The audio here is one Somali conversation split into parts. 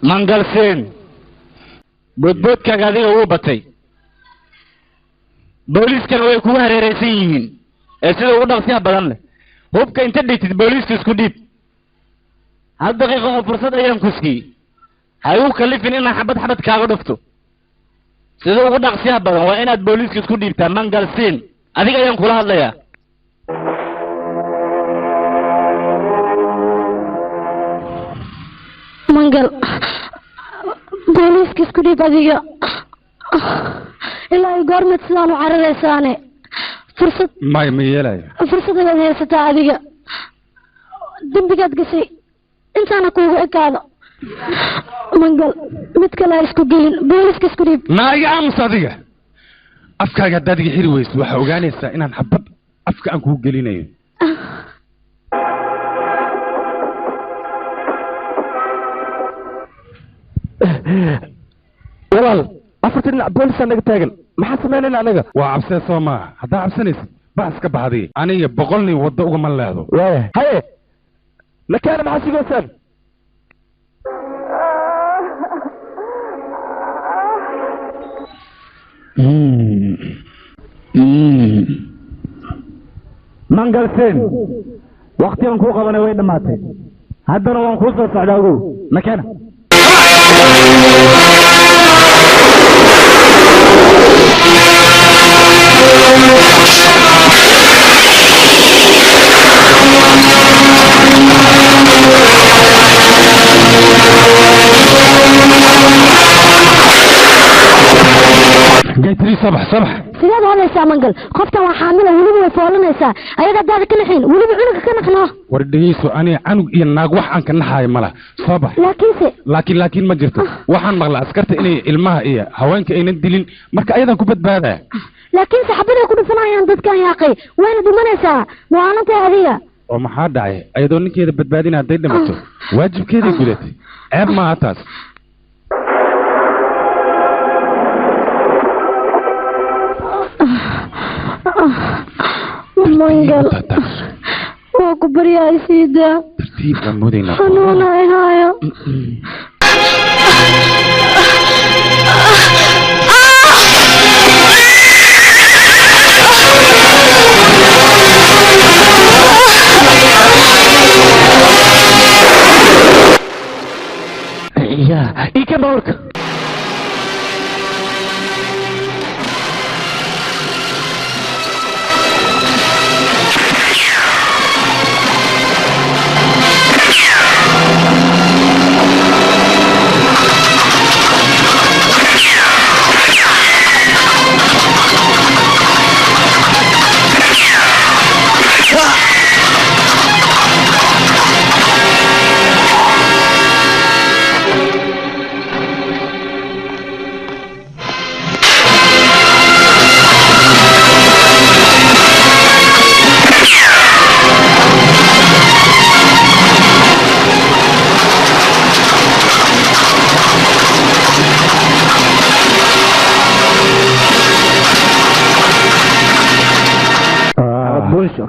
mangalseen bodboodkaaga adiga uu batay booliiskana way kugu hareeraysan yihiin ee sida ugu dhaqsiyaha badan leh hubka inta dhigtid booliiska isku dhiib hal daqiiqo oo fursad ayaan ku siiyey ha igu kallifin inaan xabad xabad kaaga dhufto sida ugu dhaqsiyaha badan waa inaad booliiska isku dhiibtaa mangalseen adiga ayaan kula hadlayaa mangal booliiska isku dhiib adiga ilaa ay goormeed sidaan u cararaysaane fursad ma yeelayo fursad ayaad haysataa adiga dembigaad gashay intaana kuugu ekaado mangal mid kale ha isku gelin booliiska isku dhiib naaga aamus adiga afkaaga haddaad iga xiri weyso waxaa ogaanaysaa inaan xabad afka aan kugu gelinayo walaal afartan dhinac boolisaa naga taagan maxaa samaynayna anaga waa cabsee soo maaha haddaa cabsanaysid baas ka baxday aniga 100 nin waddo ugama leedo waaya haye nakaana maxaa sugaysaan mangalseen waktigan kuu qabanay way dhammaatay haddana waan kuu soo socdaa ogow nakeena جايتري صبح sideed hadlaysaa mangal qoftan waa xaamila weliba way foolanaysaa ayada haddaada ka naxayn weliba cunuga ka naqnaa war dhegeyso aniga canug iyo naag wax aan ka naxaayo mala صبح laakiin ma jirto waxaan maqlaa askarta inay ilmaha iyo haweenka aynan dilin marka ayadan ku badbaadaya laakiin saxaabada ku dhufanayaan dadkan yaaqay wayna dhimanaysaa mu'aananta adiga oo maxaa dhacay ayadoo ninkeeda badbaadina hadday dhimato waajibkeeday gudatay ceeb maaha taas mangal waa ku baryahay siida tartiib baan moodayna xanuuna ihaayo ya ika bawrka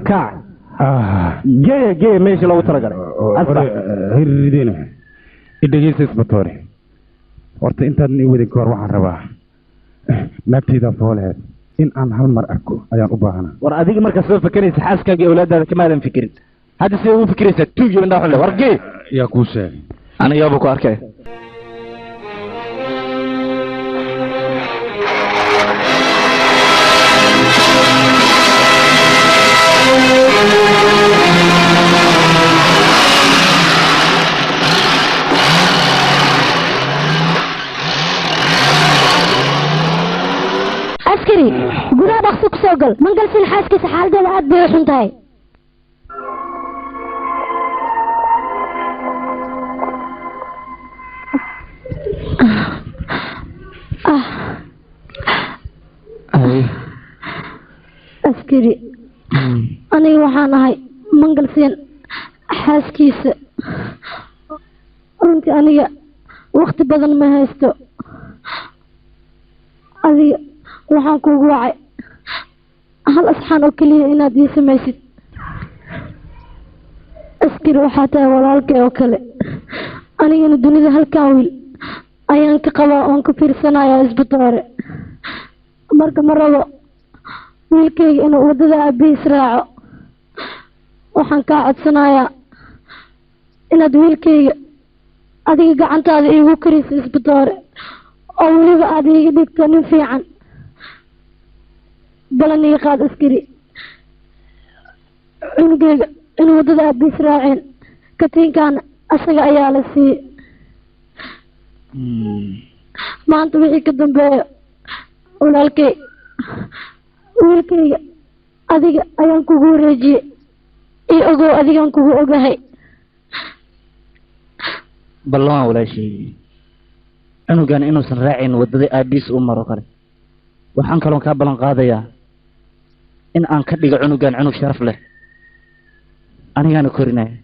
كاع جاي ماشي لو ترجع هيردينا إدجيس إسبتوري ورت أنت نيودي كور وحن رباه نبتدي فولها إن أنا هالمر أكو أيام أباهنا ور أديك مركز سوف فكرت حاسك يا أولاد هذا كمان فكرت هذا سوي فكرت توجي من داخل ورجي يا كوسة أنا يا أبو كاركي gudaha dhaqso ku soo gal mangalsin xaaskiisa xaaladeeda aad bay u xun tahay askari aniga waxaan ahay mangalsin xaaskiisa runtii aniga waqti badan ma haysto adiga waxaan kuugu wacay hal asxaan oo keliya inaad ii samaysid askari waxaa tahay walaalkay oo kale anigana dunida halkan wiil ayaan ka qabaa oon ka fiirsanayaa isbitaare marka ma rabo wiilkayga inuu waddada aabihiis raaco waxaan kaa codsanayaa inaad wiilkayga adiga gacantaada iigu kariso isbitaare oo weliba aad iiga dhigto nin fiican balan ii qaad askari cunugayga inuu waddada aabihiis raaceen katiinkaana asaga ayaa la siiyey maanta wixii ka dambeeya walaalkay wiilkayga adiga ayaan kugu wareejiyey io ogow adigaan kugu ogahay ballan walaashay cunugan inuusan raacin waddadii aabihiis u maro kale waxaan kaloon kaa ballan qaadayaa in aan ka dhigo cunugan cunug sharaf leh anigaana korinaya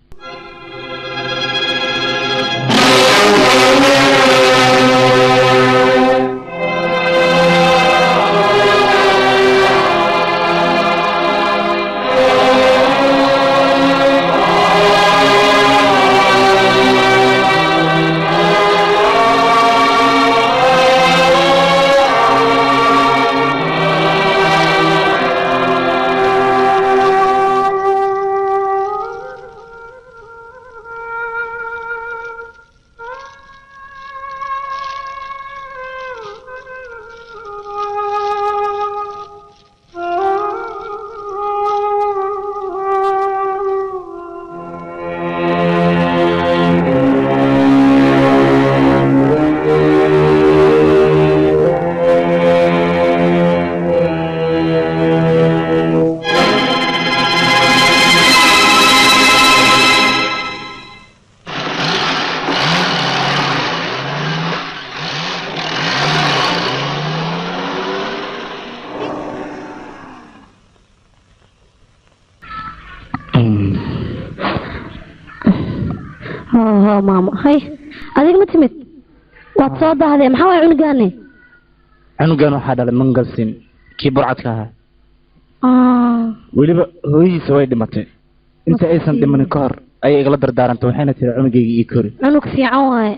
maamo hay adiga ma timid waad soo daahdee maxaa waay cunugan waxaa dhalay mangalsin kii burcadka ahaa weliba hooyadiisa way dhimatay inta aysan dhimanin ka hor ayay igala dardaarantay waxayna tiri cunugayga ii kori cunug fiican waaye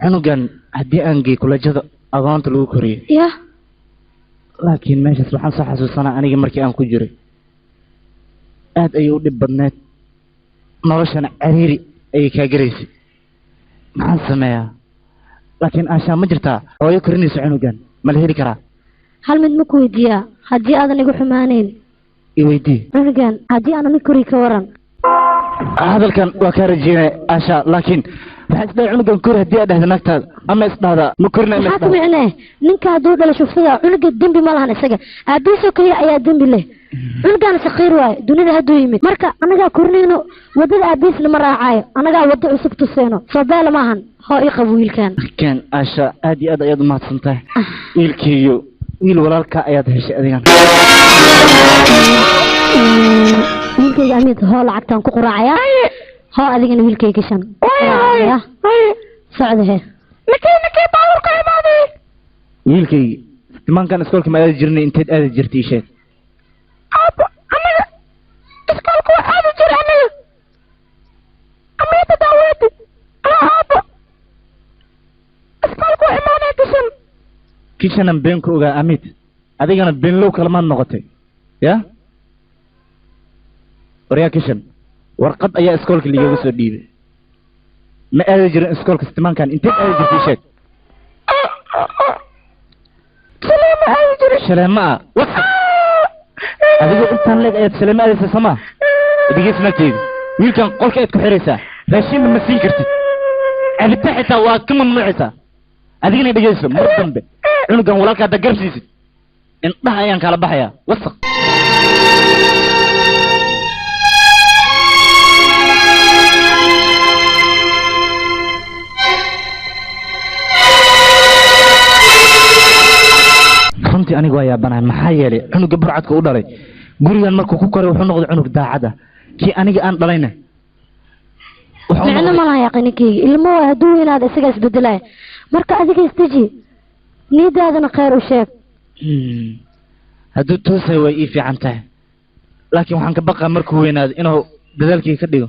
cunugan haddii aan gey kulajada agoonta lagu koriyo ya laakiin meeshaas waxaan soo xasuusanaa aniga markii aan ku jiray aad ayay u dhib badneed noloshana cariiri ayay kaa garaysay maxaan sameeyaa laakiin aashaa ma jirtaa hooyo korinaysa cunugan ma la heli karaa hal mid ma ku weydiiyaa haddii aadan igu xumaanayn i weydii cunugan haddii aanan i kori ka waran hadalkan waa kaa rajeynaya aashaa laakiin waxaa isdhahay cunugan kori haddii aad dhahda naagtaada ama isdhahda ma korina maxaa ku micnee ninka hadduu dhala shufsada cunuga dembi ma lahan isaga aabihiisoo keliya ayaa dembi leh cunugaana sakiir waaye dunida hadduu yimid marka annagaa korinayno waddada aabihiisna ma raacaayo annagaa waddo cusub tuseyno soo beela maahan hoo ii qabo wiilkan kan aasha aad iyo aad ayaad umahadsan tahay wiilkiiyo wiil walaalka ayaad heshay adigan wiilkayga amiid hoo lacagtaan ku quraacayaa hoo adigana wiilkayga shan socdahe nakii baaburka imaaday wiilkaygi timaankan iskoolka ma aadi jirnay inteed aadi jirtay sheeg aabo anaga iskoolka waa aadi jira anaga amiida daaweedi aabo iskoolka waa imaanay kishanan been ku ogaa amiid adigana beenlow kalamaad noqotay ya waryaa kishan warqad ayaa iskoolka ligaga soo dhiibay ma aadi jirin iskoolka timaankan inteed aadi jirtay sheeg سلام أجري سلام وصل adigu intaan leeg ayaad salaam aadaysa sama digiis nagteed wiilkan qolka aad ku xiraysaa raashin ma siin kartid abita xitaa waa ka mamnuucaysaa adigina dhigayso mar dambe cunugan walaalka hadda garabsiisid indhaha ayaan kala baxayaa wasaq runtii anigu waa yaabanahay maxaa yeelay cunuga burcadka u dhalay gurigan markuu ku koray wuxuu noqday cunug daacad ah kii aniga aan dhalayna macna ma laha yaqaaninkeyga ilmo waa hadduu weynaada isagaa isbedelaya marka adiga isdeji niidaadana khayr u sheeg hadduu toosay way ii fiican tahay laakiin waxaan ka baqaa markuu weynaado inuu dadaalkii ka dhigo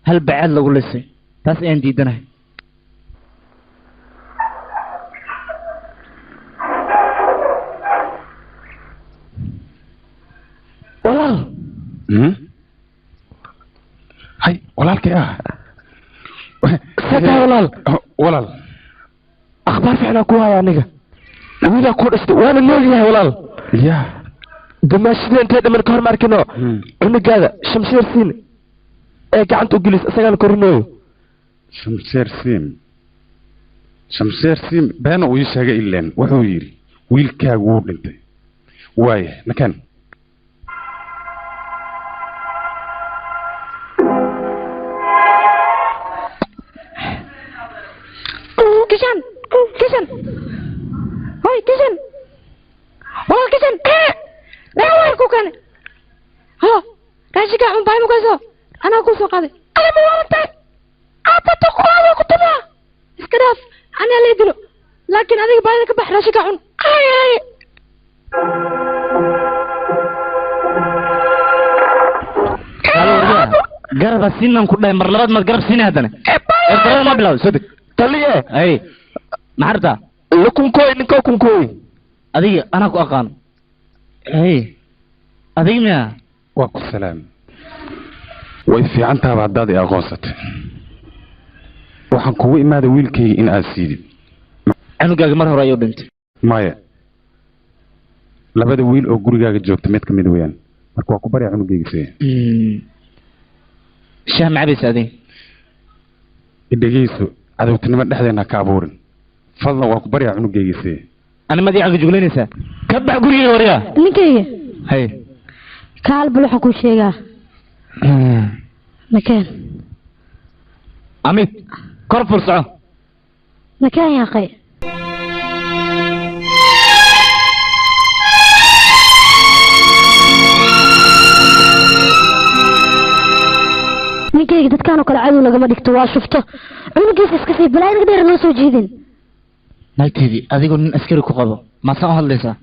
hal bacaad lagu lisay taas ayaan diidanahay walaalkay سكا walaal أخبار فعلا كوها يا نيجا وإذا كنت وأنا نولي يا ولال yaa دمشقين أنت من كهر ماركينو عندك هذا شمشير سين إيه قاعد تقول سجان كورنيو shamseer siim beena uu ii sheegay ileen wuxuu yidhi wiilkaagu wuu dhintay waaya nakan كيشن هاي كيشن والله كيشن لا واركو كان ها راشي كان باي مكاسو انا كوسو قادي انا مو ولدت انت تقرا كتبها اسكراف انا اللي ادلو لكن هذيك بايدك بح راشي كان اي garab siinaan ku dhahay mar labaad ma garab siin hadana ertara ma bilaw sadig تليه ay maxarta لكم كوي نكو كم كوي adiga ana ku aqaan ay adiga miya waa ku salaam way fiican tahay haddaad i aqoonsatay waxaan kugu imaaday wiilkayga in aad siidid anugaaga mar hore ayuu dhintay maya labada wiil oo gurigaaga joogta mid ka mid weeyaan marka waa ku baryaa cunugayga see shaah macabaysa adiga idhegeyso cadowtinimo dhexdeena ka abuurin fadlan waa ku baryaa cunugayga see أنا ما دي عقل جولينيسا كبح قولي وريا نكيه هاي كال بلوحة كل شيء مكان عميد كرفر ساعة مكان يا أخي نكيه قد كانوا كل عدو لقما ديكتوا شفته عنقيس اسكسي بلا نقدر نوسو جيدين نايتيدي أديكو نين أسكري كوقضو ما ساو هالليسا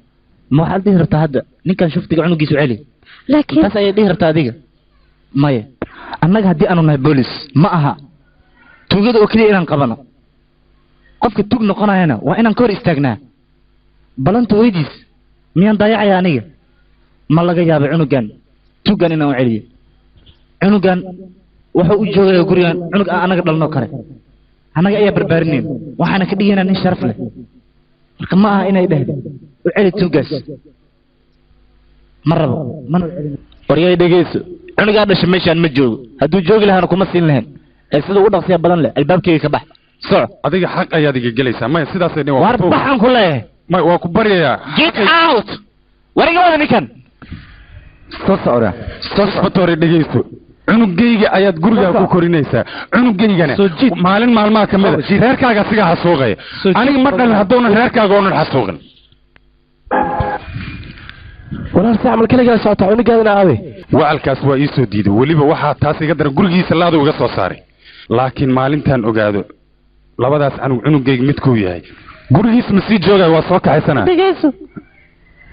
ما حال ديه رتا هدا نين كان شفتك عنقيسو علي لكن بس أي ديه رتا أديك مايا أنك هدي أنا نهي بوليس ما أها توجد وكلي إنان قبنا قفك توق نقنا هنا وإنان كور استغنا بلانتو ويديس ميان ضايع يانية ما لقى جاب عنقان توقان إنان علي عنقان وحو جوغي يقوليان عنق أنا قبل نوكري anaga ayaa barbaarinayn waxaana ka dhigaynaa nin sharaf leh marka ma aha inay dhahdo u celi tuugaas ma rabo waryay dhegeyso cunugaa dhasha meeshaan ma joogo hadduu joogi lahaana kuma siin lahayn ee sida ugu dhaqsiya badan leh albaabkayga ka bax soco adiga xaq ayaad iga gelaysaa maya sidaasay dhin waar baxaan ku leeyahay maya waa ku baryayaa get out wariga wada ninkan soo socda soo socotore dhegeyso cunugayga ayaad gurigaa ku korinaysaa cunugaygana maalin maalmaha ka mid a reerkaaga asigaa xasuuqaya aniga ma dhalin haddoonan reerkaaga oonan xasuuqin walaal si camal kaligaa socota cunugaadana aabe wacalkaas waa ii soo diiday weliba waxaa taas iga daran gurigiisa laadu iga soo saaray laakiin maalintaan ogaado labadaas cunugayga midkuu yahay gurigiis ma sii joogayo waa soo kaxaysanaa dhegeyso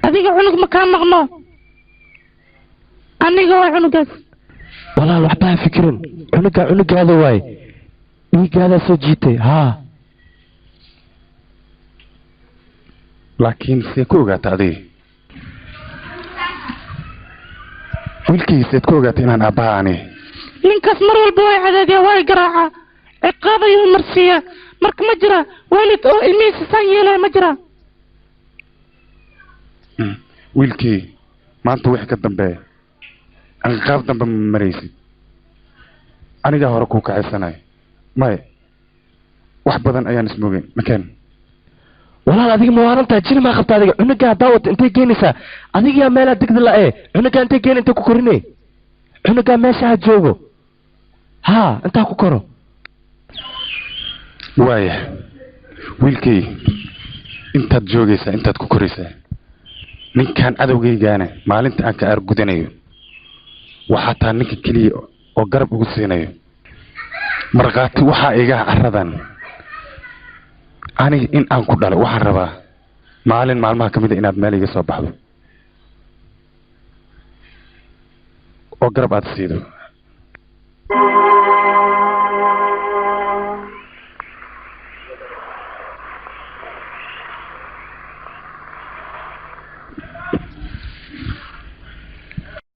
adiga cunug ma kaa maqno aniga waa cunugaas walaal waxba ha fikirin cunugaada waaye dhiigaadaa soo jiitay haa laakiin see ku ogaata adiga wiilkiiseed ku ogaata inaan aabbaha ani ninkaas mar walba way cadaadiyaa way garaacaa ciqaab ayuu marsiiyaa marka ma jira waalid oo ilmihiisa saan yeelaya ma jira wiilkii maanta wixii ka dambeeya anqaab dambe ma maraysid anigaa hore kuu kaxaysanayo maya wax badan ayaan ismogeyn makeen walaal adiga ma waarantahay jiri maa qabta adiga cunugaa daawata intay keenaysaa adigayaa meelaa degda la-ee cunugaa intay keena intay ku korine cunugaa meesha ha joogo haa intaa ku koro waaya wiilkay intaad joogaysaa intaad ku koraysaa ninkaan cadowgaygaana maalinta aan ka aargudanayo waxaa taa ninka keliya oo garab ugu siinayo markhaati waxaa igaa caradan aniga in aan ku dhalo waxaan rabaa maalin maalmaha ka mid a inaad meel iga soo baxdo oo garab aad siido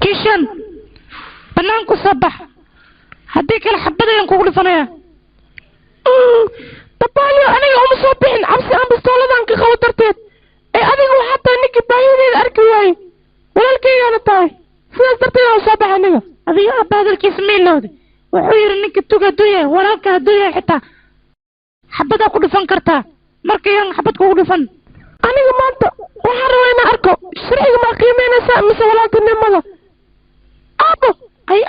kishan banaanku soo bax haddii kale xabadayaan kugu dhifanayaa dabaaliyo aniga uma soo bixin cabsi aan bistooladaan ka qabo darteed ee adiga waxaa tahay ninkii baahideeda arki waayey walaalkaygaana tahay sidaas darteed aan soo baxay aniga adiga aabba hadalkiisa ma ilowday wuxuu yidhi ninka tug hadduu yahay walaalka hadduu yahay xitaa xabadaa ku dhifan kartaa markayaan xabad kugu dhifan aniga maanta waxaan rabaa inaan arko sharciga maa qiimeynaysaa mise walaaltinimada aabo ay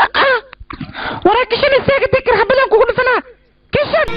waraa kishan isaaga dekar xabadaan kugu dhifanaa kishan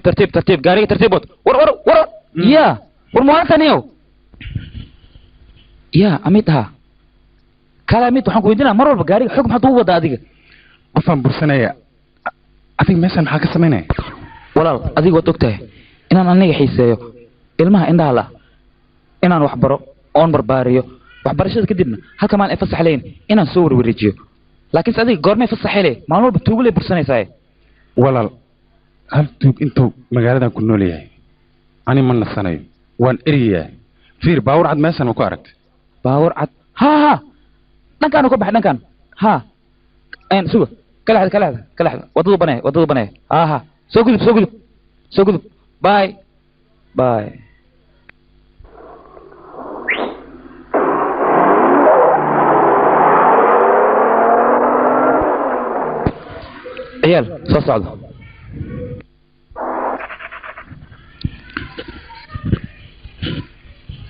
ترتيب قاري ترتيب ور يا ورموانتنيو يا أميتها كلاميت وحنا كويدنا مرة بقاري حكم حطوه وضع أديك qofaan bursanaya adiga meeshan maxaa ka samaynaya walaal adiga waad ogtahay inaan aniga xiiseeyo ilmaha indhaha la inaan wax baro oon barbaariyo waxbarashada kadibna halka maan ay fasax leeyin inaan soo warwareejiyo laakiin adiga goormay fasaxay maalin walba tuugle bursanaysaa walaal hal tuug intuu magaaladan ku nool yahay ani ma nasanayo waan eriyaa fiir baawur cad meeshan ma ku aragtay baawur cad ha dhankaan ka baxay dhankaan ha een suga kala wadada banay ha soo gudub bye عيال soo socdo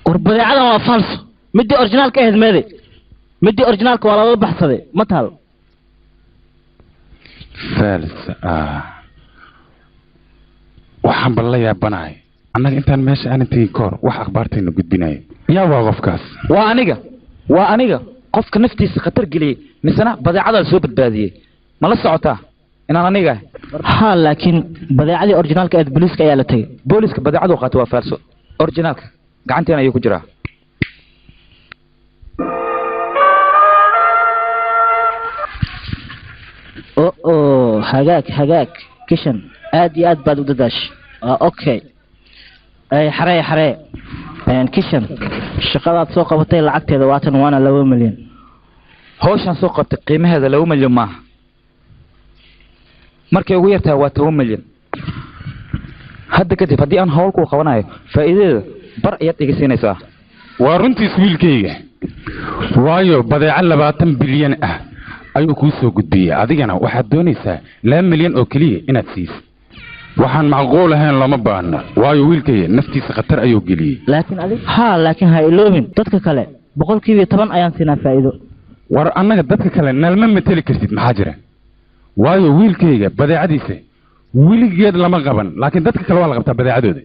warbadeecada waa falso midii originalka ahayd meeday midii originalka waa laga baxsaday ma taal falsa waxaan bal la yaabanahay annaga intaan meesha aan intii koor wax akhbaartayna gudbinayo yaa waa qofkaas waa aniga qofka naftiisa khatar geliyay misana badeecada soo badbaadiyay ma la socotaa inaan aniga ha laakiin badeecadii originalka ahayd booliska ayaa la tagay booliska badeecadu qaatay waa falso originalka gacanteena ayuu ku jiraa hagaag kishan aad iyo aad baad u dadaash okay xaree kishan shaqadaad soo qabatay lacagteeda waatan waana 2 milyan hawshan soo qabtay qiimaheeda 2 milyan maaha markay ugu yartahay waa 2 milyan hadda kadib haddii aan hawl ku qabanayo faa'iideeda bar ayaad iga siinaysaa waa runtiis wiilkayga waayo badeeca 20 bilyan ah ayuu kuu soo gudbiyay adigana waxaad doonaysaa 2 milyan oo kaliya inaad siiso waxaan macquul ahayn lama baahna waayo wiilkayga naftiisa khatar ayuu geliyay laakiin ha iloobin dadka kale 10% ayaan siinaa faa'iido war annaga dadka kale nalma mateli kartid maxaa jira waayo wiilkayga badeecadiisa weligeed lama qaban laakiin dadka kale waa la qabtaa badeecadooda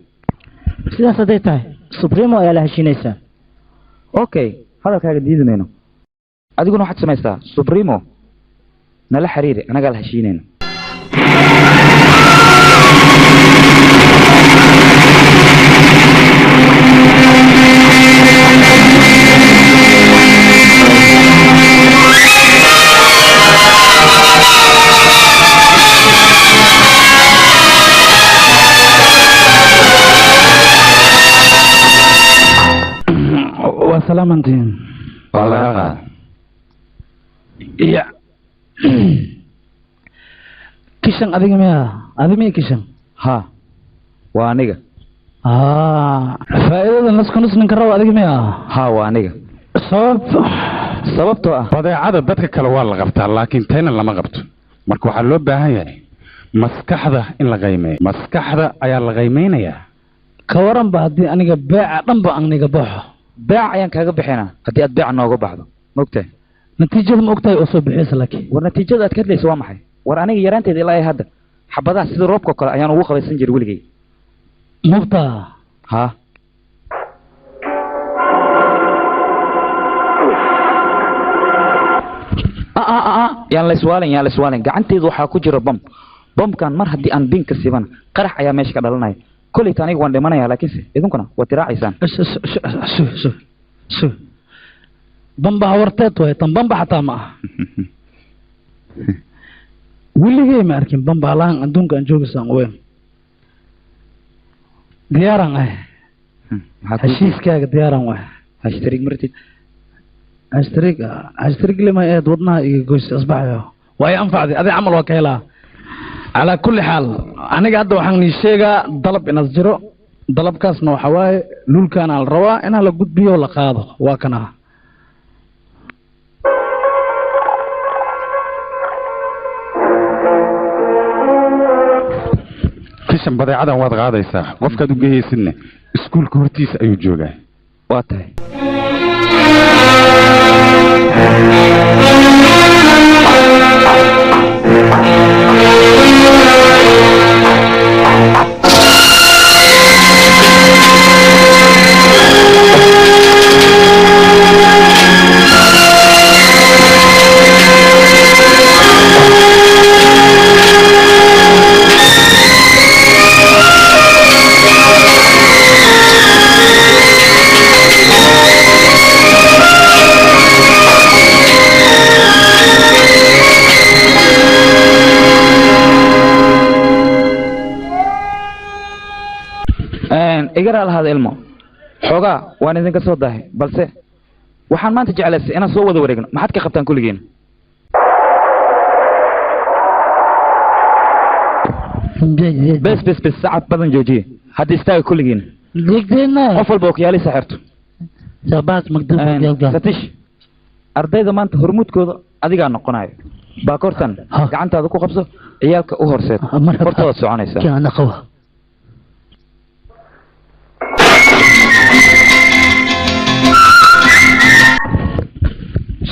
sidaas hadday tahay supremo ayaa la heshiinaysaa okay hadalkaaga diidanayno adiguna waxaad samaysaa supremo nala xiriiri anagaa la heshiinayno وسلامتين والله يا كيشن أديك ميا أديك ميا كيشن ها وانيجا فإذا الناس كنوس نكرر أديك ميا ها وانيجا sababtoo ah badeecada dadka kale waa la qabtaa laakiin tayna lama qabto marka waxa loo baahan yahay maskaxda in la qiimeeyo maskaxda ayaa la qiimeynayaa ka waran ba hadii aniga beeca dhanba aniga baxo beec ayaan kaaga bixinaa haddii aad beec nooga baxdo mogtahay natiijada ma ogtahay oo soo bixisa laakiin war natiijada aad ka hadlayso waa maxay war aniga yaraanteeda ilaa ay hadda xabadaha sida roobka kale ayaan ugu qabaysan jiray weligay mufta ha yaan la iswaalin gacanteedu waxaa ku jira bamkan mar haddii aan bin ka siibana qarax ayaa meesha ka dhalanaya kolleyta aniga waan dhimanaya laakiinse idinkuna waad tiraacaysaan bamba hawarteed way tan bamba xataa ma aha weligay ma arkin bamba alaan adduunka aan joogisaan weyn diyaaran ah heshiiskaaga diyaaran ah hashtarig martid هاشترك لما ايد وضنا يقوش اصبحه واي انفع ذي هذا عمل وكيلا على كل حال انا قاعد وحني شيغا طلب ان اسجرو طلب كاس نو حواي لول كان على الروا انا لا قد بيو لا قاده واكنا كيشن بديعه واد قاديسا qofka u geeyaysin iskuulka hortiisa ayuu joogaa waa tahay igara lahaada ilmo xoogaa waan idinka soo daahay balse waxaan maanta jeclaysay inaan soo wada wareegno maxaad ka qabtaan kulligiina bes sacad badan joojiye hadda istaaga kulligiina qof walba okyaali saxirto satish ardayda maanta hormuudkooda adigaa noqonayo baakortan gacantaada ku qabso ciyaalka u horseed hortooda soconaysaa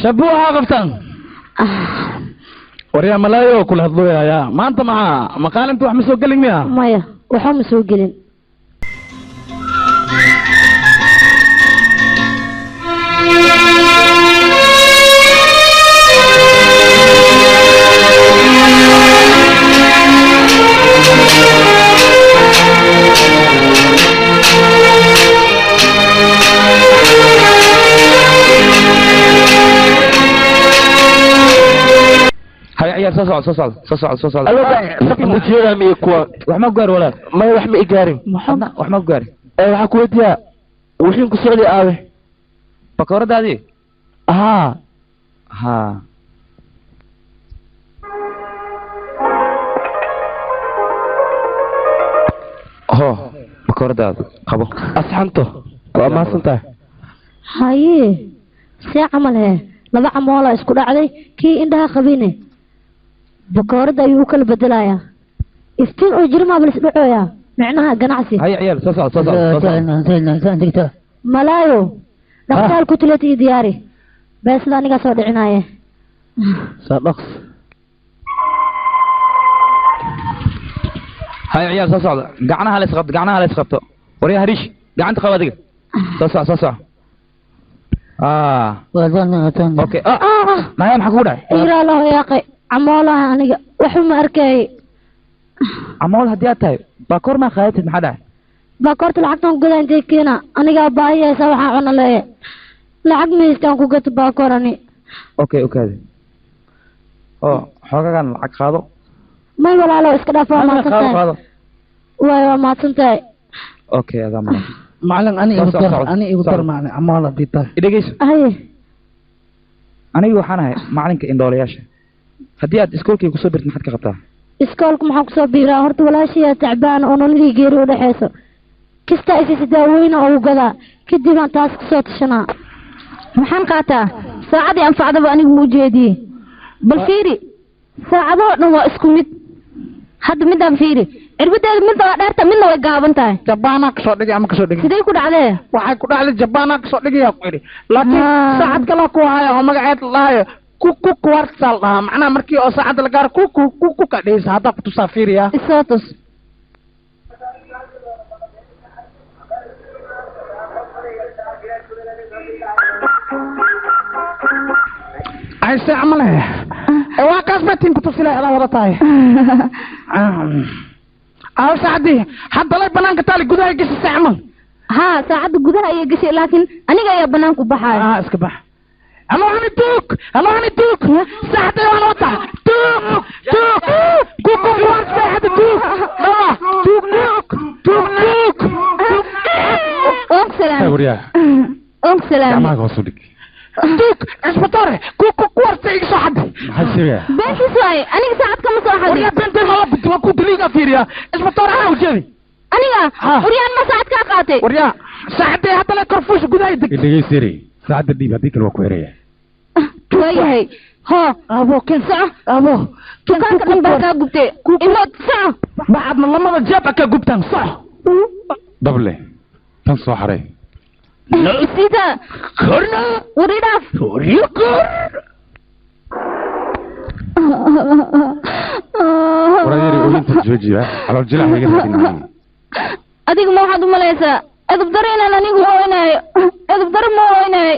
شبوها غفتان وريا ملايو كل هالضوية يا ما أنت معاه مقال أنت وح مسوق قلق مياه مايا وحا مسوق قلن soo mujiyada mi kuwa wax ma gaar walaal ma wax ma igaarin wax ma gaar waxa ku wadiya wixii ku socday aawe bakooradaadii ha ho bakooradaada qabo asxanto waa maasantahay haye see camal he laba camoola isku dhacday kii indhaha qabine bakoorada ayuu u kala bedelayaa iftiin oo jirmaa bal isdhacooyaa micnaha ganacsi هيا عيال تصعد malaayo dhaqtaal ku tilati iyo diyaari beesada anigaa soo dhicinaaye صدقت هاي عيال صعد قعناها لا يسقط قعناها لا يسقط وريها هريش قعنت خوادق صع اوكي ما هي محكوده يرى له يا اخي عمولها aniga wuxuu ma arkay عمول هديات tahay باكور ما خايتid maxaa dhahay baakoorta lacagtan ku gadan intee keena aniga baayaysa waxa cuna leeyahay lacag meestan ku gato baakoor ani اوكي oo xogagan lacag qaado may walaalo iska dhaaf waa maadsantahay waa maadsantahay اوكي هذا ما macalin ani igu dar macalin amaal hadii tahay idageyso haye anigu waxaan ahay macalinka indhoolayaasha haddii aad iskoolkii kusoo birtid maxaad ka qabtaa iskoolka maxaa kusoo biiraa horta walaashiya tacbaan oo nololii geeri u dhexeyso kasta isisi daaweyna oo gadaa kadib aan taas kusoo tashanaa maxaan qaataa saacadii anfacdaba anigu mu jeediyey bal fiiri saacadoo dhan waa isku mid hadda midaan fiiri cirbadeeda midna waa dheerta midna way gaaban tahay jabaana kasoo dhigay ama kasoo dhigay sidee ku dhacdee waxay ku dhacday jabaana kasoo dhigaya ku yidhi laakiin saacad kale ku haya oo magaceed lahayo ku wartsal dhahaa macnaha markii oo saacadda la gaaro ku ka dhigaysa haddaa ku tusaa fiiriya isoo tus ayse amale waa kaas batin ku tusila ala wada tahay aw saacadii hadda lay banaanka taali gudaha gashay saacamal haa saacadda gudaha ayay gashay laakiin aniga ayaa banaanku baxaaya iska bax ama hani duuk saacadii waan wata duuk waan saacada duuk salaam duuk isbitore ku warta iga soo xaday beentiis waaye aniga saacad kama soo xadin waryaa beenteen lala bito waa ku diliiga fiiriya isbitore aa ujeedi aniga waryaan ma saacad kaa qaatay waryaa saacadii hadda la korfuusha gudaha deg dhegeysiri saacadda dhiib haddii kale waa ku eraya waayahay ho abo ken abo dukaanka dhan baa kaa gubtee imood soco bacadna lamada jeeb a ka gubtaan soco dable tan soo xaray sida korna waridhaaf waryakor warayari ooyinta joojiya calool jilac iga raadin adiga ma waxaad u malaysaa edub daro inaan anigu hooynaayo edub daro ma hooynaayo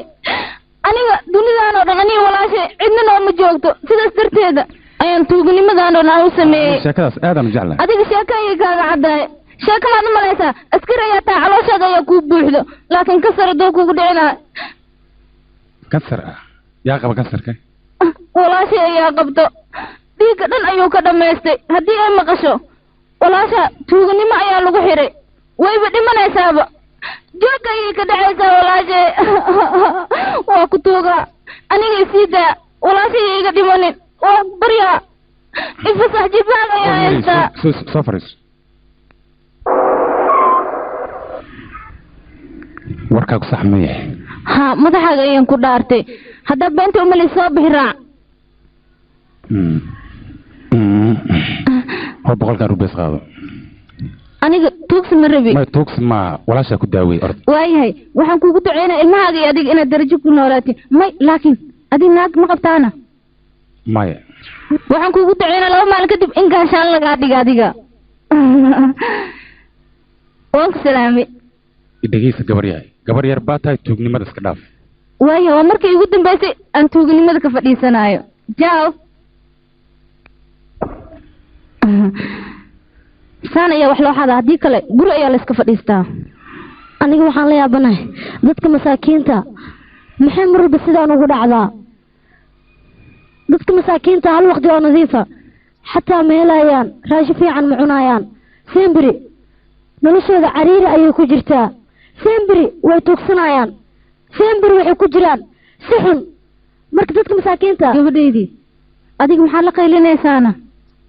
aniga dunidan oo dhan aniga walaashay cidna nooma joogto sidaas darteeda ayaan tuuganimadan oo dhan u sameeyey sheekadaas aadaan u jeclahay adiga sheeko ayay kaaga caddahay sheeko maad u malaysaa askari ayaa tahay calooshaada ayaa kuu buuxdo laakiin kasar hadduu kugu dhicinayo kansar ah yaa qaba kansarka walaashay ayaa qabto dhiigga dhan ayuu ka dhammaystay haddii ay maqasho walaasha tuuganimo ayaa lagu xiray wayba dhimanaysaaba joogka ayay ka dhacaysaa walaashay waa ku tuugaa aniga isii daa walaashay iga dhimanin waa baryaa ifasax jibaan ayaa haystaa soo fariiso warkaagu sax ma yahay haa madaxaaga ayaan ku dhaartay haddaa beenta umali soo bixi raac oo boqolkaan rubees qaado aniga tuugsi ma rabi may tuugsi ma walaashaa ku daawey ord waayahay waxaan kuugu duceynaa ilmahaaga iyo adiga inaad darajo ku noolaatid may laakiin adiga naag ma qabtaana maya waxaan kuugu duceynaa 2 maalin kadib in gaashaan lagaa dhiga adiga waan ku salaamay dhegeysa gabar yar baa tahay tuugnimada iska dhaaf waayahay waa markii ugu dambeysay aan tuugnimada ka fadhiisanayo jaaw saan ayaa wax loo xadaa haddii kale guri ayaa la iska fadhiistaa aniga waxaan la yaabanahay dadka masaakiinta maxay mar walba sidaan ugu dhacdaa dadka masaakiinta hal waqti oo nadiifa xataa ma helayaan raashin fiican ma cunayaan sembri noloshooda cariiri ayay ku jirtaa sembri way tuugsanayaan sembri waxay ku jiraan si xun marka dadka masaakiinta gabadhaydii adiga maxaad la qaylinaysaana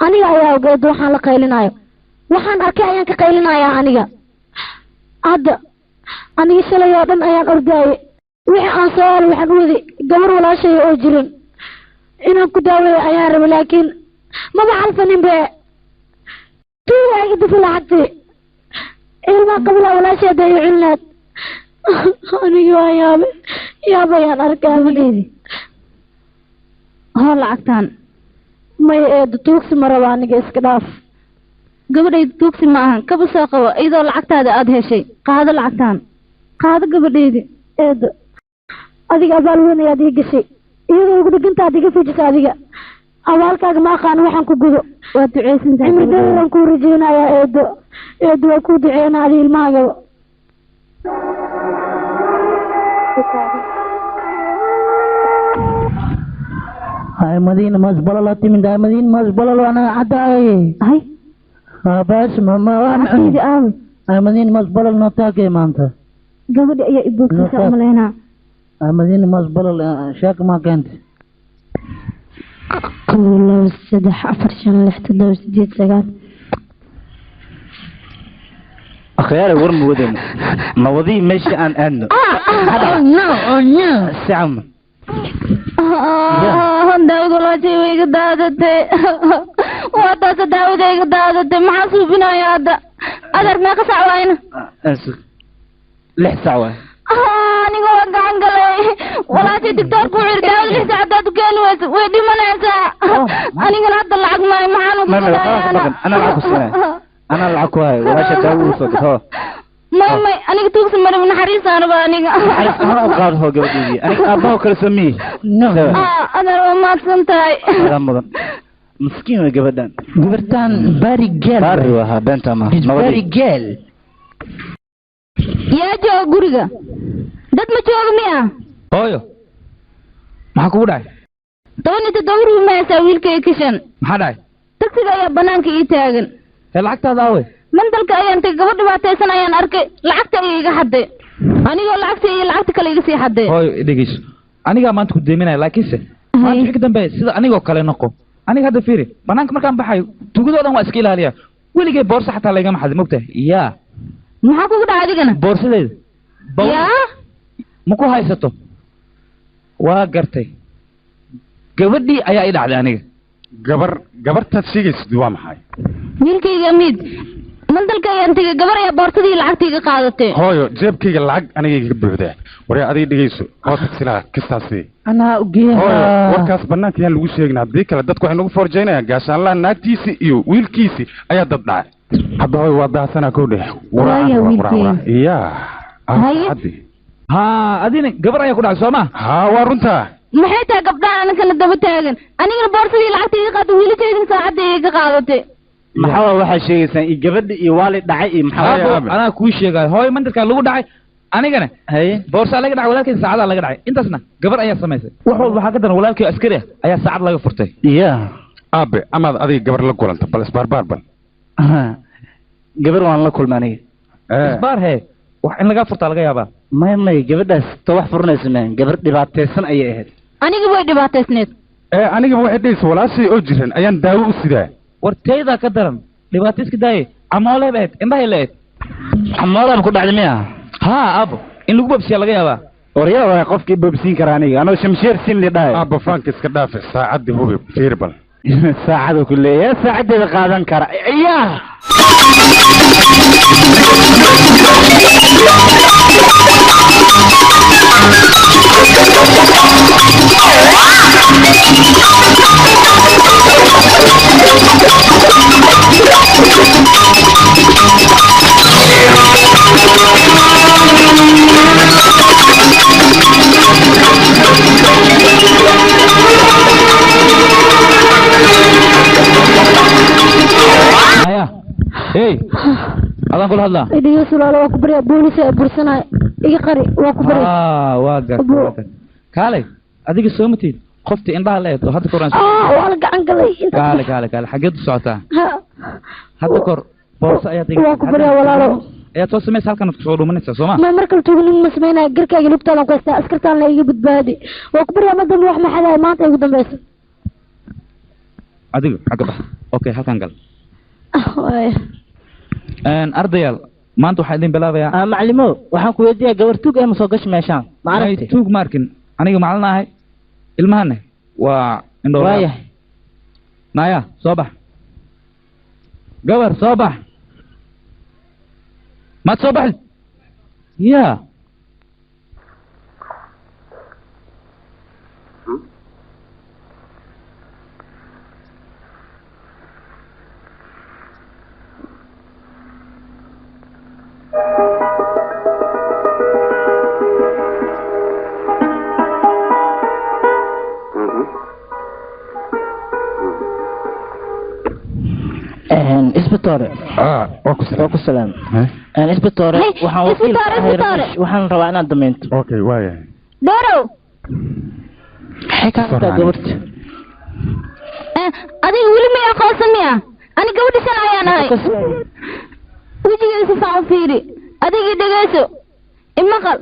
aniga ayaa ogeed waxaan la qaylinayo waxaan arkay ayaan ka qaylinayaa aniga hadda aniga shalay oo dhan ayaan ordaayay wixii aan soo helay waxaan u waday gabar walaashay oo jiran inaan ku daaweeyo ayaan raba laakiin maba calfanin be tuuga iga dafa lacagtay ilmaa qabla walaasheeda ay cilnaad aniga waa yaab ayaan arkay gabadheydii hoo lacagtaan may eedo tuugsi ma raba aniga iska dhaaf gabadhay tuugsi ma ahan kaba soo qabo iyadoo lacagtaada aada heshay qaado lacagtaan qaado gabadhaydi eedo adiga abaal weyn ayaad ii gashay iyadoo igu dhiganta aad iga fujisa adiga abaalkaaga ma aqaan waxaan ku gudo waa duceysantahay cimri dheeraan kuu rajeynayaa eedo eedo waa kuu duceynaa adi ilmahaagaba هاي مدينة مزبلة من دا مدينة مزبلة وأنا عداي هاي بس ما وانا عقيدي آوي هاي مدينة مزبلة نوتاكي ما أنت gabadhi ayaa iboogtisa umaleynaa هاي مدينة مزبلة شاك ما كنت 1 2 3 4 5 6 7 8 9 أخياري ورم ودم نوضي ماشي أن أنو سعم daawad walaashay way iga daadatay waa taasa daawad ay iga daadatay maxaa suubinaya hadda adeer meeqa sac waayna أنسك 6 ساعة aniga waa gacan galay walaashay digtoorku wuxuu yidhi daawad 6 sac haddaad u keeni weyso way dhimanaysaa anigana hadda lacag maayo maxaan ugu أنا العب السنة أنا العب هاي ولا داوود صدق may aniga tuugsi marib naxariisaanaba aniga أنا أقعد هو قبل أنا أبغى كل سميه adeer waa mahadsan tahay رمضان مسكين قبل قبرتان باري جيل باري وها بنت ما باري جيل yaa jooga guriga dad ma jooga miya hooyo maxaa kugu dhacay 17 ruu maysaa wiilkay kishan maxaa dhacay tagsiga ayaa banaanka ii taagan ee lacagtaada aaway mandalka ayaan tagay gabadh dhibaataysan ayaan arkay lacagta ayay iga xaday anigoo lacagta iyo lacagta kale iga sii xaday hooyo dhegeyso anigaa maanta ku deeminaya laakiinse maanta wixii ka dambeeya sida anigoo kale noqo aniga hadda fiiri banaanka markaan baxayo tugadoodan waa iska ilaaliya weligay boorsa xataa laygama xadin mogtahay yaa maxaa kugu dhacay adigana boorsadeeda yaa ma ku haysato waa gartay gabadhii ayaa i dhacday aniga gabartaad sheegaysid waa maxay wiilkayga mid mandalka ayaan tagay gabar ayaa boorsadii lacagta iga qaadatay hooyo jeebkayga lacag aniga iga buuxdaa waryaa adiga dhegeyso oo tagsilaa kistaasi أنا hooyo أجيها warkaas banaanka yaan lagu sheegin haddii kale dadku waxay nagu forjaynayaan gaashaanlaha naagtiisii iyo wiilkiisii ayaa dad dhacay hadda hooyo waa daasanaa kow dheh Waaya wiilkayga. yaa Haye. haddi haa adina gabar ayaa ku dhacday soo ma haa waa runtaa maxay tahay gabdhaha aninkana daba taagan anigana boorsadii lacagta iga qaadatay wiilashaydin saacadda iga qaadatay maxaa waxaa sheegaysaan i gabadhi iyo waali dhacay iyo maxaa Haye, Aabo, aabe. anaa kuu sheegaayo hooyo mandalkaa lagu dhacay anigana haye boorsaa laga dhacay walaalkay saacadaa laga dhacay intaasna gabar ayaa samaysay wax walba waxaa ka daran walaalkay askari ah ayaa saacad laga furtay yaa aabe amaad adiga gabar la kulanta bal isbaarbaar bal gabar waan la kulma aniga isbaar hee wax in lagaa furtaa laga yaabaa may gabadhaas to wax furanaysa maan gabar dhibaataysan ayay ahayd aniga way dhibaataysneed anigaba waxay dhehaysa walaashay oo jiran ayaan daawo u sidaa war taydaa ka daran dhibaato iska daaye camooley ba ahayd indhahay la ahayd xamoolaan ku dhacday miya haa aabo in lagu babsiyaa laga yaabaa waryaa waa qofkii boobsiin kara aniga anoo shamsheer sin li dhahay aabba faanka iska dhaafe saacaddii hubi fiir bal saacadu ku leeyahay saacadeeda qaadan kara yaa haya hey adaan kula hadlaa idiyo sulaalo waa ku barya booliis ee bursanay iga qari waa ku barya waa gartay kaalay adiga soo matid qoftii indhaha la eed oo hadda koraan waa la gacan galay kaale xageed u socotaa Ha, hadda kor boorso ayaad waa ku barya walaalo ayaad soo samaysa halkan kusoo dhuumanaysaa soo ma ma markale tuugnin ma sameynaya garkaaga lugtaadan ku haystaa askartaan la iga badbaadi waa ku barya ma dambe wax maxadahay maanta igu dambeysa adiga xagga bax okay halkan gal waaya ardayaal maanta waxaan idin bilaabayaa maclimo waxaan ku weydiiyaa gabar tuug ee ma soo gashi meeshaan ma aragtay tuug maarkin aniga macalin ahay ilmahane waa indhool waayahay naya soo bax gabar soo bax maad soo baxid ya isbitoore waa ku waa ku salaam isbitoore waxaan waxaan rabaa inaad dameento okay waaya dheerow maxay ka qabtaa gabarta adiga weli ma aqoonsan miya ani gabadhisan ayaan ahay wejigeeda si fiican u fiiri adiga i dhegeyso imaqal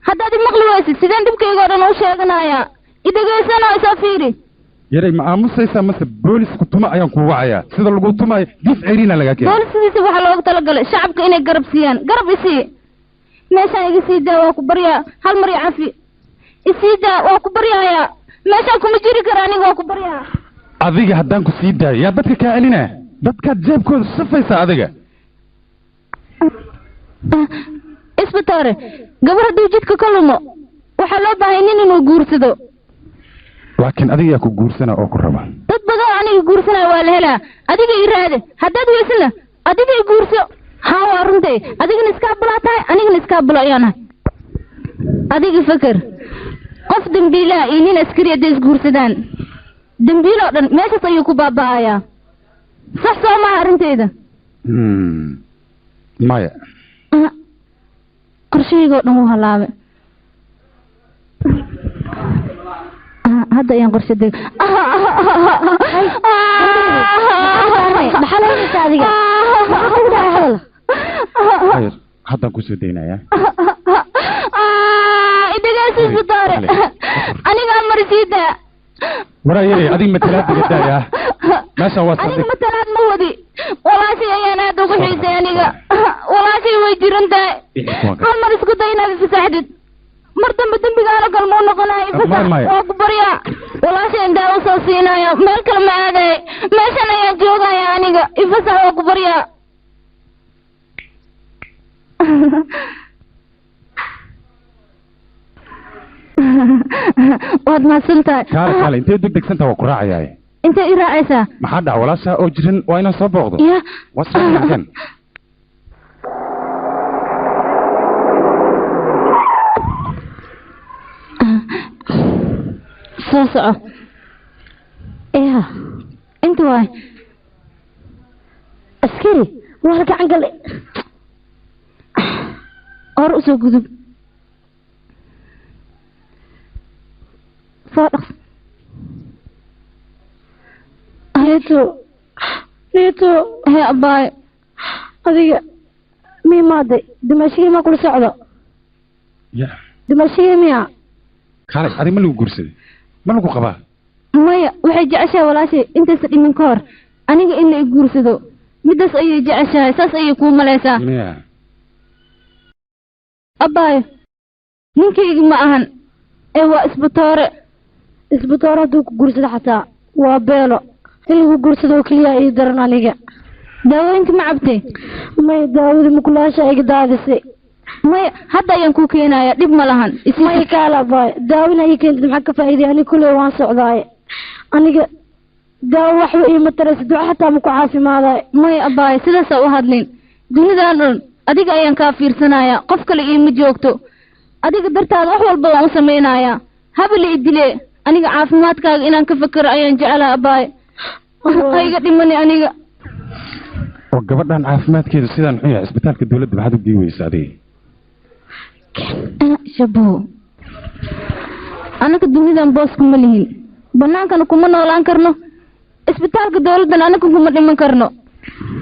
haddaad imaqli weysid sideen dhibkayga oo dhan u sheeganayaa i dhegeysana isoo fiiri yaray ma aamusaysaa mase boolisku tuma ayaan kuu wacayaa sida lagu tumayo dif ceeriina lagaa keenay booliskiisa waxaa loogu talagalay shacabka inay garab siiyaan garab isii meeshaan iga sii daa waa ku baryaa hal mar i cafi isii daa waa ku baryahayaa meeshaan kuma jiri kara aniga waa ku baryaa adiga haddaan ku sii daayo yaa dadka kaa celinaa dadkaad jeebkooda safaysaa adiga isbitaare gabar hadduu jidka ka lumo waxaa loo baahay nin inuu guursado laakiin adiga yaa ku guursana oo ku raba dad badan aniga guursanaya waa la helaa adiga i raade haddaad weysana adiga i guurso haa waa runtay adigana iska abulaa tahay anigana iska abulo ayaanahay adiga faker qof dambiilaha iyo nin askari hadday isguursadaan dambiil oo dhan meeshaas ayuu ku baaba'ayaa sax soo maha arrinteyda maya qorshahayga oo dhan wuu halaabay hadda ayaan qorshe deg maxaa laynaysa adiga hadal haddaan kusoo daynayaa idagaasi isbitaare anigaa marsiida waraayay adiga matalaad diga daaya meeshaan waa aniga matalaad ma wadi walaashay ayaan aad ugu xiisay aniga walaashay way jiran tahay hal mar isku day inaad ifasaxdid mar dambe dembigaana galmoo noqonaya ifasax waa ku baryaa walaashay indaa u soo siinaya meel kale ma aadaye meeshan ayaan joogaya aniga ifasax waa ku baryaa waad mahadsantahay kaale intee degdegsantaa waa ku raacayaa intee i raacaysaa maxaa dhaca walaashaa oo jiran waa inaan soo booqdo ya wasaakan soo soco ya inta waay askari waa la gacan galay hor usoo gudub soo dhaqs neeto hee abaayo adiga mii maaday dimashigii maa kula socdo ya dimashigii miya kaale adiga ma lagu guursaday ma lagu qabaa maya waxay jeceshahay walaashay intaysa dhimin ka hor aniga in la i guursado midaas ayay jeceshahay saas ayay kuu malaysaa abaayo ninkaygi ma ahan ee waa isbitoore hadduu ku guursado xataa waa beelo in lagu guursado oo keliya ii daran aniga daawooyinka ma cabtay may daawada mukulaasha iga daadisay maya hadda ayaan ku keenaya dhib ma lahan may kaala abaayo daawina ii keentid maxaa ka faa'iiday aniga kulley waan socdaaye aniga daawo waxba iima taraysa duco xataa ma ku caafimaadaay maya abaayo sidaasaa u hadlin dunidan dhan adiga ayaan kaa fiirsanaya qof kale iima joogto adiga dartaada wax walba waan u samaynayaa habala i dile aniga caafimaadkaaga inaan ka fakero ayaan jeclaa abaayo hayga dhimani aniga oo gabadhan caafimaadkeedu sidaan xun yahay isbitaalka dawladda maxaad u gii weysa adiga shabow anaga dunidan boos kuma lihin banaankana kuma noolaan karno isbitaalka dawladdan anaga kuma dhiman karno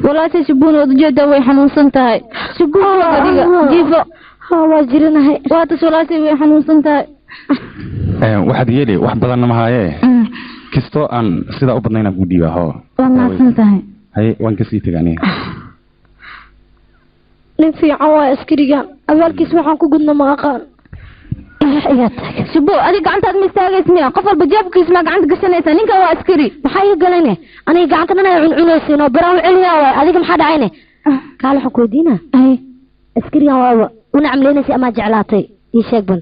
walaashay shabuun waad ujeedaa way xanuunsan tahay shabuun adiga jiifo waa jiranahay waatas walaashay way xanuunsan tahay waxaad yeeli wax badanna mahaaye kastoo aan sidaa u badnaynaan kuu dhiibaa hoo waad mahadsan tahay haye waan kasii tega aniga nin fiican waa askarigan abaalkiis waxaan ku gudno ma aqaan shabow adiga gacantaad ma istaagays miya qof walba jeebkiis maa gacanta gashanaysaa ninkan waa askari maxaa iga galayne aniga gacanta dhan ay cuncunaysiin oo biraan celiyaa waay adiga maxaa dhacayne kaale waxaan ku weydiina askarigan waaba una camleynaysay amaa jeclaatay ii sheeg ban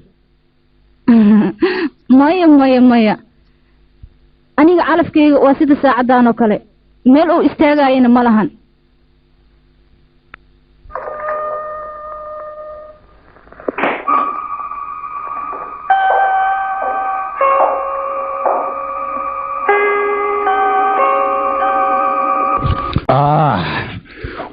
maya aniga calafkeyga waa sida saacadaan oo kale meel uu istaagayana ma lahan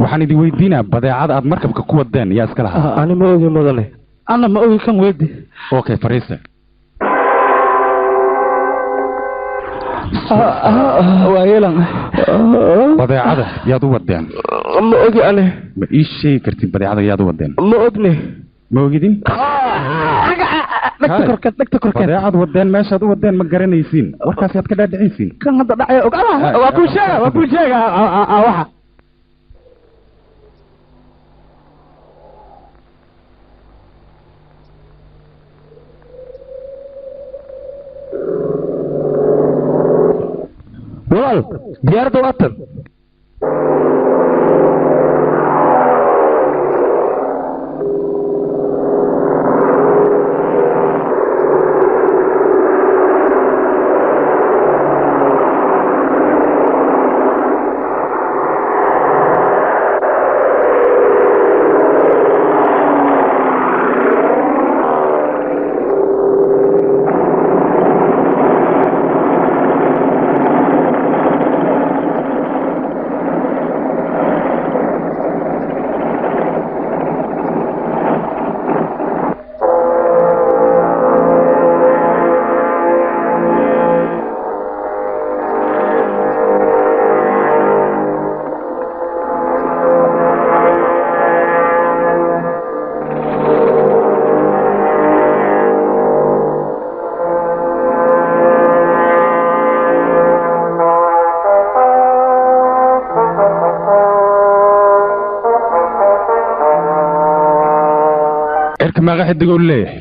waxaan idin weydiinaa badeecada aad markabka ku wadeen yaa iska lahaa ani ma ogi mudane أنا ما أقول كم ودي okay fariista وأيلا badeecada yaad u wadeen ma ogi ani ma ii sheegi kartid badeecada yaad u wadeen ma ogni ma ogidin dhegta korkeed badeecad wadeen meeshaad u wadeen ma garanaysiin warkaas yaad ka dhaadhicaysiin kan hadda dhacay waa kuu sheega waxa walaal diyaaradda waa tan cirka maaqa xidig uu leeyahay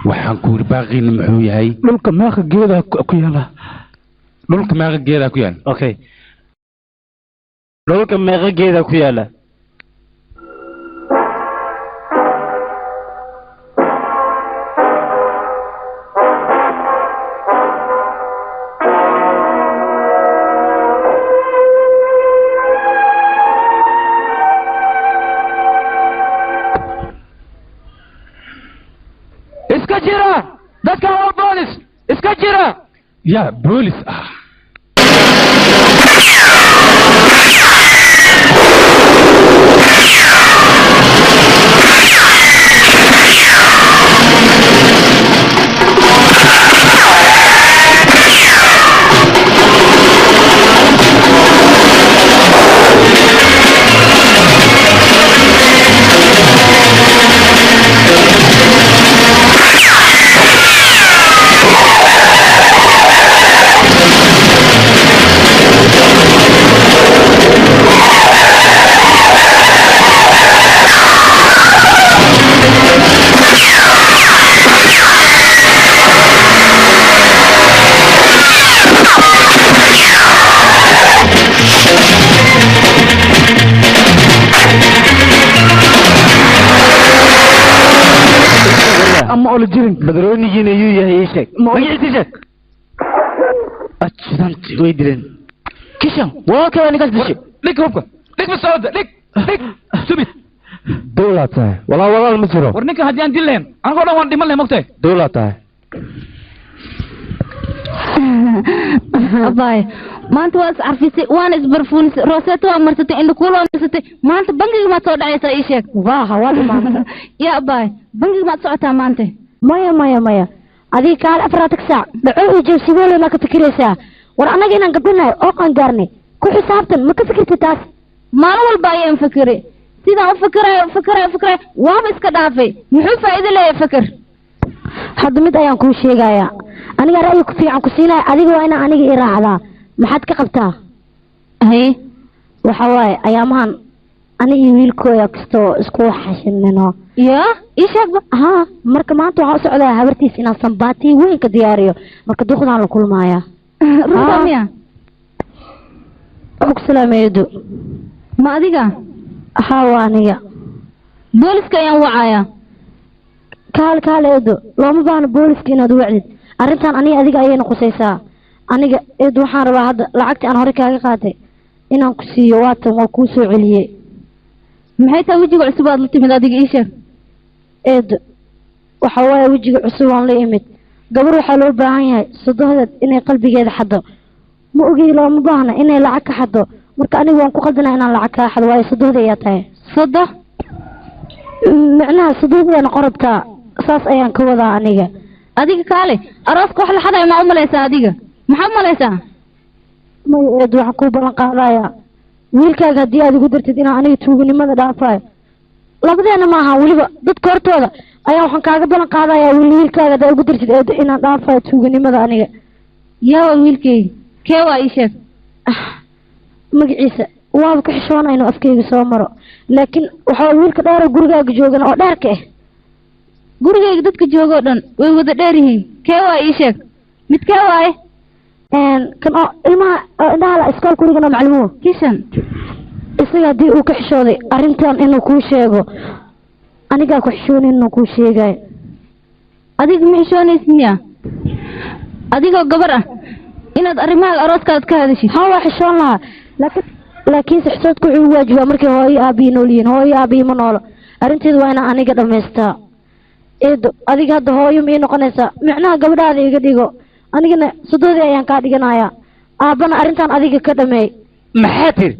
waxaan ku baaqiina muxuu yahay dhulka meeqa geeda ku yaala dhulka maaqa geeda ku yaal okay dhulka meeqa geeda ku yaala iska jira dadka waa boolis iska jira yaa boolis ah ama oo la jirin badroonigiina yuu yahay ii sheeg magaciisa sheeg ajidanti way dileen kishan waa kale ninkaas dishay dhig hubka dhig masooda dhig subid dowlaa tahay walaa walaal ma jiro war ninkan haddii aan dil lahayn anagoo dhan waan dhiman lahay mogtahay dowlaa tahay abay maanta waa is carfisay waana isbarfuunisay rooseeto waa marsatay indhakuul waa marsatay maanta bangiga maad soo dhacaysaa ii sheeg waaha waa dhamaanta ya abay bangiga maad socotaa maanta maya adiga kaal 4 saac dhaco iyo jawsigoole ma ka fikiraysaa war anaga inaan gabdhanahay oo qaan gaarnay ku xisaabtan ma ka fikirtay taas maalin walba ayaan fikiray sidaan u fikirayo waaba iska dhaafay muxuu faa'iido leeyahay fikir hadda mid ayaan kuu sheegayaa aniga ra'yi ku fiican ku siinaya adiga waa inaa aniga ii raacdaa maxaad ka qabtaa haye waxa waaye ayaamahan aniga iyo wiilkooda kastoo isku xashinino ya ii sheegba haa marka maanta waxaa u socdaa habartiis inaan sambaati weyn ka diyaariyo marka duqdaan la kulmaaya runtaa miya ku salaameedo ma adiga haa waa aniga booliska ayaan wacaya kaale eedo looma baahno booliska inaad wacdid arrintan aniga adiga ayayna qusaysaa aniga eedo waxaan rabaa hadda lacagtii aan hore kaaga qaatay inaan ku siiyo waatan waa kuu soo celiyey maxay tahay wejiga cusub aad la timid adiga ii sheeg eedo waxa waaye wejiga cusub aan la imid gabar waxaa loo baahan yahay sodohdeed inay qalbigeeda xado ma ogi looma baahna inay lacag ka xado marka aniga waan ku qaldana inaan lacag kaa xado waayo sodohda ayaa tahay sodo macnaha sodohdeena qorabtaa saas ayaan ka wadaa aniga adiga kaale arooska wax la xadayo ma u malaysaa adiga maxaa u malaysaa may eedo waxaan kuu ballan qaadayaa wiilkaaga haddii aad igu dartid inaan aniga tuuganimada dhaafayo labadeena maaha weliba dadka hortooda ayaa waxaan kaaga ballan qaadayaa wiilkaaga haddaa igu dartid eedo inaan dhaafayo tuuganimada aniga yaa wiilkayga kee waa ii sheeg magaciisa waaba ka xishoona inuu afkayga soo maro laakiin waxaa wiilka dheera gurigaaga joogan oo dheerka ah gurigayga dadka joogoo dhan way wada dheer yihiin kee waa ii sheeg mid kee waaye kan oo ilmaha indhaha la iskoolka urigana maclimuhu kishan isaga haddii uu ka xishooday arrintan inuu kuu sheego anigaa ku xishoonin inuu kuu sheegayo adiga ma xishoonaysid miya adigoo gabar ah inaad arrimaha arooskaad ka hadashid haa waa xishoon lahaa laakiinse xisoodka wuxuu waajibaa markay hooyo aabiyi nool yihiin hooyo aabiyi ma noolo arrinteedu waa inaan aniga dhammaystaa eedo adiga hadda hooyo ma ii noqonaysaa micnaha gabadhaada iga dhigo anigana sodoodii ayaan kaa dhiganayaa aabbana arrintan adiga ka dhameey maxaa tiri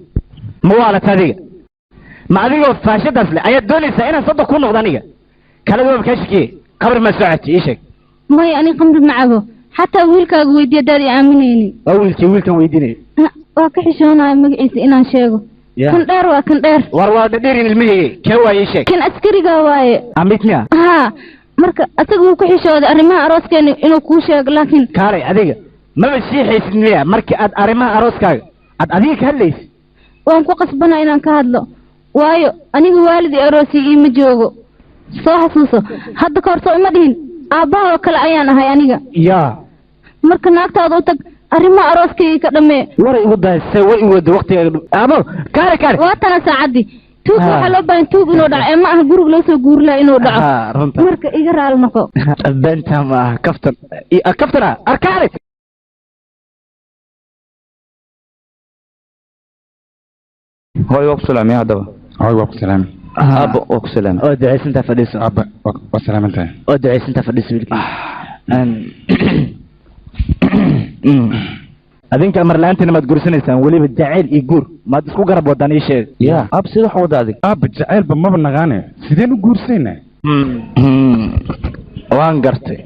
ma waalata adiga ma adigoo faashadaas leh ayaad doonaysaa inaan soddon ku noqdo aniga kala waaba kaa shakiye qabar maa socoti ii sheeg maya ani qamri ma cabo xataa wiilkaaga weydiiya hadaad i aaminaynin waa wiilkan weydiinaya waa ka xishoonaya magaciisa inaan sheego kan dheer waa kan dheer war waa dhadheerin ilmaheyga kee waaye ii sheeg kan askariga waaye amid miya haa marka asaga wuu ka xishooday arrimaha arooskeena inuu kuu sheego laakiin kaalay adiga maba shiixaysid miya markii aad arrimaha arooskaaga aad adiga ka hadlaysid waan ku qasbanaa inaan ka hadlo waayo aniga waalidii aroosii iima joogo soo xasuuso hadda ka hor soo ima dhihin aabbaha oo kale ayaan ahay aniga yaa marka naagtaada u tag arrimaha arooskayga ka dhammee waray igu daysay way i wada waqtiga abo kaale waa tana saacadii tuug waxaa loo baahan tuug inuu dhaco ee ma aha guriga loo soo guuri laha inuu dhaco runta marka iga raali noqo benta ma aha kaftana arkaale hooy waa ku salaamay haddaba hooy waa ku salaamay aabba waa ku salaamay oo ducaysantaa fadhiiso aabba waa salaamantahay oo ducaysantaa fadhiiso wiilkii adinka marlaantina maad guursanaysaan weliba jacayl iyo guur maad isku garab wadaan ii sheeg ya aab sida wax wada adig aabba jacaylba maba naqaane sideen u guursaynaa waan gartay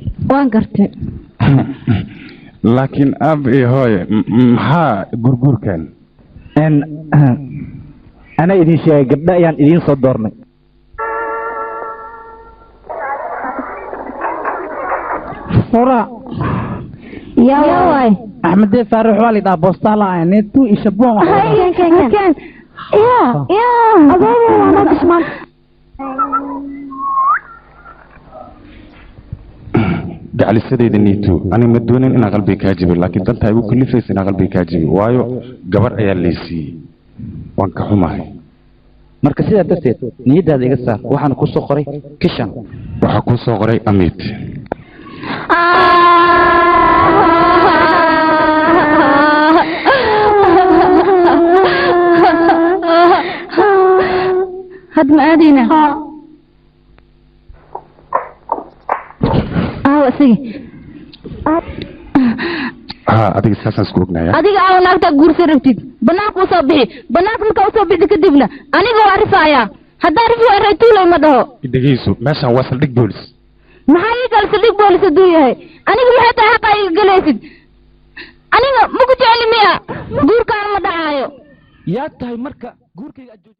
laakiin aab iyo hooye maxaa gurguurkan ana idin sheegay gabdho ayaan idiin soo doornay Sora yaa waay Ahmed Faruux walid abostala ne tu ishabon kan ya abaabay waa bismaan gacalisadeyda niito ani ma doonin inaan qalbiga kaa jibin laakiin danta ay ugu kalifaysa inaan qalbiga kaa jibin waayo gabar ayaa laysiiyey waan ka xumahay marka sidaa darteed niyadaada iga saar waxaan ku soo qoray kishan waxaa kuu soo qoray amit had ma aadayna adiga saasaan isku ognaaya adiga aa naagtaa guursa rabtid banaanka usoo bixi banaanka markaa usoo bixi kadibna aniga waa rifaaya haddaa rifi waa raytuulay ma dhaho dhegeyso meeshaan waa saldhig boolis maxaa ii kale saldhig boolis hadduu yahay aniga maxay tahay xaqaa iga galaysid aniga maku jeceli miya guurkaan ma dhacaayo yaa tahay marka guurkayga